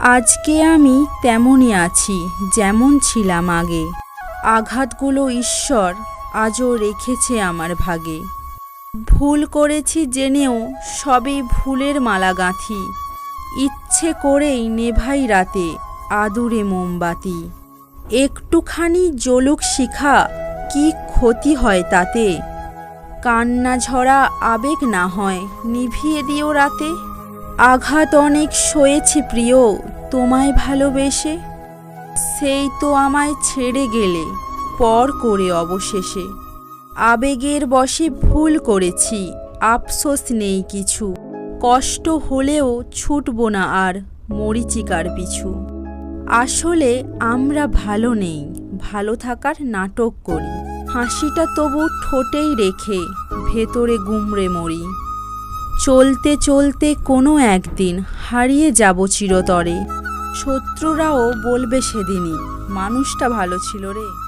আজকে আমি তেমনই আছি যেমন ছিলাম আগে। আঘাতগুলো ঈশ্বর আজও রেখেছে আমার ভাগে। ভুল করেছি জেনেও সবই ভুলের মালা গাঁথি। ইচ্ছে করেই নেভাই রাতে আদুরে মোমবাতি। একটুখানি জ্বলুক শিখা, কি ক্ষতি হয় তাতে? কান্না ঝরা আবেগ না হয় নিভিয়ে দিও রাতে। আঘাত অনেক সয়েছি প্রিয় তোমায় ভালোবেসে, সেই তো আমায় ছেড়ে গেলে পর করে অবশেষে। আবেগের বশে ভুল করেছি, আফসোস নেই কিছু। কষ্ট হলেও ছুটব না আর মরীচিকার পিছু। আসলে আমরা ভালো নেই, ভালো থাকার নাটক করি। হাসিটা তবু ঠোঁটেই রেখে ভেতরে গুমড়ে মরি। চলতে চলতে কোনো একদিন হারিয়ে যাব চিরতরে। শত্রুরাও বলবে সেদিনই মানুষটা ভালো ছিল রে।